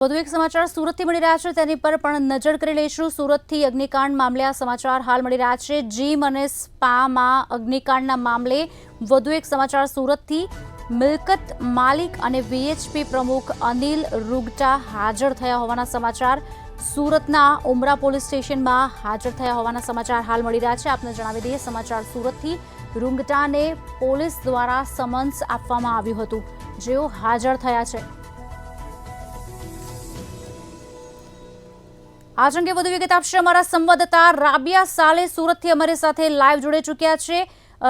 વધુ એક સમાચાર સુરતથી મળી રહ્યા છે, તેની પર પણ નજર કરી લઈશું। સુરતથી અગ્નિકાંડ મામલે આ સમાચાર હાલ મળી રહ્યા છે। જીમ અને સ્પામાં અગ્નિકાંડના મામલે વધુ એક સમાચાર સુરતથી। મિલકત માલિક અને વીએચપી પ્રમુખ અનિલ રૂગટા હાજર થયા હોવાના સમાચાર સુરતના ઉમરા પોલીસ સ્ટેશનમાં હાજર થયા હોવાના સમાચાર હાલ મળી રહ્યા છે। આપને જણાવી દઈએ સમાચાર સુરતથી। રૂંગટાને પોલીસ દ્વારા સમન્સ આપવામાં આવ્યું હતું, જેઓ હાજર થયા છે। आज अंगे વધુ વિગત આપશે અમારા સંવાદદાતા રાબિયા સાલે સુરતથી અમારી સાથે લાઈવ જોડાઈ ચૂક્યા છે।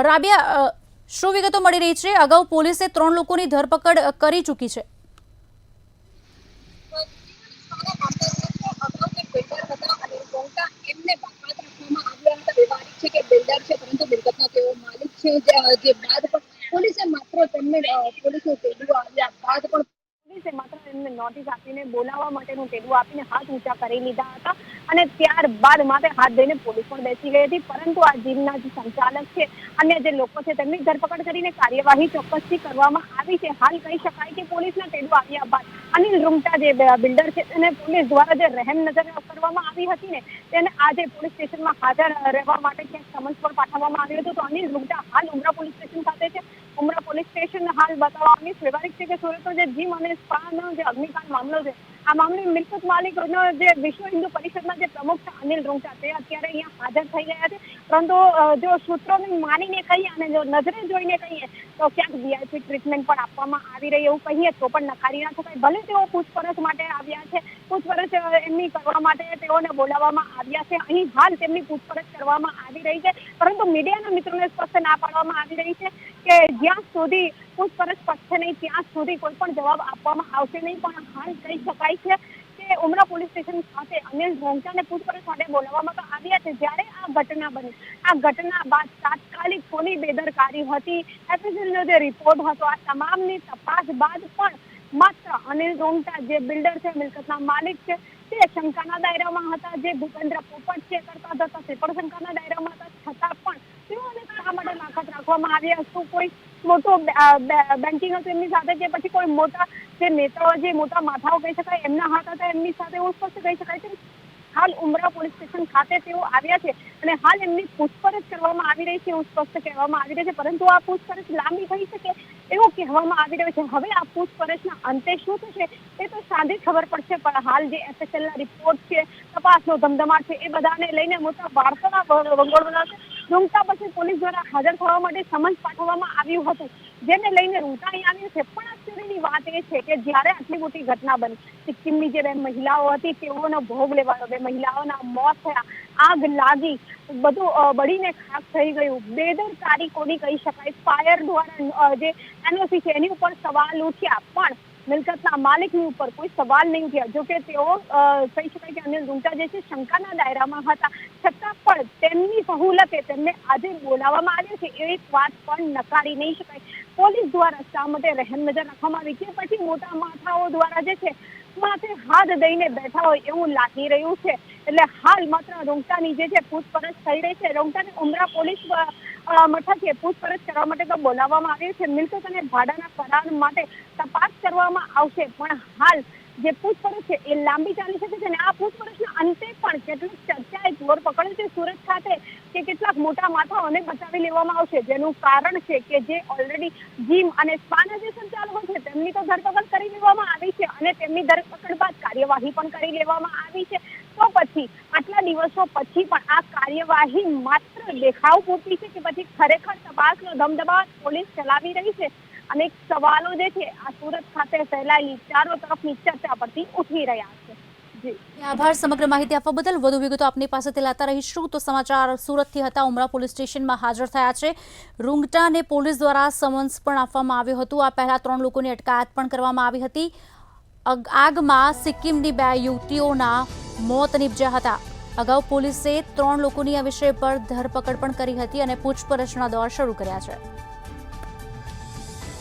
રાબિયા, શું વિગતો મળી રહી છે? અગાઉ પોલીસે 3 લોકોની ધરપકડ કરી ચૂકી છે। નોટિસ આપીને બોલાવવા માટેનું તેડું આપીને હાથ ઊંચા કરી લીધા હતા અને ત્યારબાદ માથે હાથ ધોઈને પોલીસ પણ બેસી ગઈ હતી। પરંતુ આ જીમના જે સંચાલક છે, અન્ય જે લોકો છે, તેમની ધરપકડ કરીને કાર્યવાહી ચોક્કસથી કરવામાં આવી છે। હાલ કહી શકાય કે પોલીસના તેડું આવ્યા બાદ અનિલ રૂંગટા જે બિલ્ડર છે તેને પોલીસ દ્વારા જે રહેમ નજર કરવામાં આવી હતી ને, તેને આજે પોલીસ સ્ટેશનમાં હાજર રહેવા માટે ક્યાંક સમન્સ પણ પાઠવવામાં આવ્યું હતું। તો અનિલ રૂંગટા હાલ ઉમરા પોલીસ સ્ટેશન ખાતે છે। ઉમરા પોલીસ સ્ટેશન હાલ બતાવવાની સ્વાભાવિક છે કે સુરતનો જે જીમ અને સ્પાનો જે અગ્નિકાંડ મામલો છે, આ મામલે મિલકત માલિકનો જે વિશ્વ હિન્દુ પરિષદના જે પ્રમુખ છે અનિલ રૂંગટા, તે અત્યારે અહીંયા હાજર થઈ ગયા છે। પરંતુ જો સૂત્રોને માનીને કહીએ અને જો નજરે જોઈને કહીએ તો ક્યાંક વીઆઈપી ટ્રીટમેન્ટ પણ આપવામાં આવી રહી એવું કહીએ તો પણ નકારી ના શકાય। ભલે તેઓ પૂછપરછ માટે આવ્યા છે, પૂછપરછ એમની કરવા માટે તેઓને બોલાવવામાં આવ્યા છે। અહીં હાલ તેમની પૂછપરછ કરવામાં આવી રહી છે, પરંતુ મીડિયાના મિત્રોને સ્પષ્ટ ના પાડવામાં આવી રહી છે કે જ્યાં સુધી પૂછપરછ પતશે નહીં ત્યાં સુધી કોઈ પણ જવાબ આપવામાં આવશે નહીં। પણ હાલ કહી શકાય છે કે ઉમરા પોલીસ સ્ટેશન ખાતે અનિલ રૂંગટાને પૂછપરછ માટે બોલાવવામાં તો આવ્યા છે। જ્યારે આ ઘટના બની, આ ઘટના બાદ તાત્કાલિક કોની બેદરકારી હતી, એફએસએલનો જે રિપોર્ટ હતો, આ તમામની તપાસ બાદ પણ માત્ર અનિલ રૂંગટા જે બિલ્ડર છે, મિલકતના માલિક છે, તે શંકાના દાયરામાં હતા। જે ભૂપેન્દ્ર પોપટ છે કરતા હતા તે પણ શંકાના દાયરામાં હતા, છતાં પણ તેઓને શા માટે લાખત રાખવામાં આવ્યા? શું કોઈ મોટું બેન્કિંગ હતું એમની સાથે, કે પછી કોઈ મોટા જે નેતાઓ, જે મોટા માથાઓ કહી શકાય એમના હાથ હતા એમની સાથે, એવું સ્પષ્ટ કહી શકાય છે। હાલ ઉમરા પોલીસ સ્ટેશન ખાતે તેઓ આવ્યા છે અને હાલ એમની પૂછપરછ કરવામાં આવી રહી છે એવું સ્પષ્ટ કહેવામાં આવી રહ્યું છે। પરંતુ આ પૂછપરછ લાંબી થઈ શકે એવું કહેવામાં આવી રહ્યું છે। હવે આ પૂછપરછના અંતે શું થશે તે તો સાંજે ખબર પડશે, પણ હાલ જે એફએસએલના રિપોર્ટ છે, તપાસનો ધમધમાટ છે, એ બધાને લઈને મોટા વાર્તાના વંગોળના રૂંગટા પછી પોલીસ દ્વારા હાજર થવા માટે સમન્સ પાઠવવામાં આવ્યું હતું, જેને લઈને રૂંગટા અહીં આવ્યું છે। પણ આશ્ચર્યની વાત એ છે કે જ્યારે આટલી મોટી ઘટના બની, સિક્કિમની જે 2 મહિલાઓ હતી તેઓનો ભોગ લેવાયો, 2 મહિલાઓના મોત થયા, આગ લાગી, બધું બળીને ખાક થઈ ગયું। બેદરકારી કોની કહી શકાય? ફાયર દ્વારા જે એનઓસી છે એની ઉપર સવાલ ઉઠ્યા, પણ મિલકતના માલિકની ઉપર કોઈ સવાલ નહીં ઉઠ્યા। જોકે તેઓ કહી શકાય કે અનિલ રૂંગટા જે છે શંકાના દાયરામાં હતા, છતાં પણ તેમની સહુલતે તેમને આજે બોલાવવામાં આવ્યા છે એ વાત પણ નકારી નહીં શકાય। પોલીસ દ્વારા શા માટે રહેમ નજર રાખવામાં આવી, કે પછી મોટા માથાઓ દ્વારા જે છે માથે હાથ દઈને બેઠા હોય એવું લાગી રહ્યું છે। એટલે હાલ માત્ર રૂંગટાની જે છે પૂછપરછ થઈ રહી છે। રૂંગટાને ઉમરા પોલીસ મથકે પૂછપરછ કરવા માટે તો બોલાવવામાં આવ્યું છે। મિલકત અને ભાડાના કરાર માટે તપાસ કરવામાં આવશે, પણ હાલ જે પૂછપરછ છે એ લાંબી ચાલી શકે છે અને આ પૂછપરછના અંતે પણ કેટલીક ચર્ચાએ જોર પકડ્યું છે સુરત ખાતે કે કેટલાક મોટા માથાઓને બચાવી લેવામાં આવશે, જેનું કારણ છે કે જે ઓલરેડી જીમ અને સ્પાના જે સંચાલકો છે તેમની તો ધરપકડ કરી લેવામાં આવી છે અને તેમની ધરપકડ બાદ કાર્યવાહી પણ કરી લેવામાં આવી છે। તો પછી આટલા દિવસો પછી પણ આ કાર્યવાહી માત્ર દેખાવ પૂરતી છે કે પછી ખરેખર તપાસનો ધમધમાટ પોલીસ ચલાવી રહી છે? અનેક સવાલો જે છે આ સુરત ખાતે ફેલાયેલી ચારો તરફની ચર્ચા પરથી ઉઠી રહ્યા છે। જી આભાર સમગ્ર માહિતી આપવા બદલ। વધુ વિગતો આપની પાસેથી લાતા રહીશું। તો સમાચાર સુરતથી હતા। ઉમરા પોલીસ સ્ટેશનમાં હાજર થયા છે રૂંગટાને પોલીસ દ્વારા સમન્સ પણ આપવામાં આવ્યું હતું। આ પહેલા 3 લોકોની અટકાયત પણ કરવામાં આવી હતી। આગમાં સિક્કિમની 2 યુવતીઓના મોત નીપજ્યા હતા। અગાઉ પોલીસે 3 લોકોની આ વિષય પર ધરપકડ પણ કરી હતી અને પૂછપરછના દોર શરૂ કર્યા છે।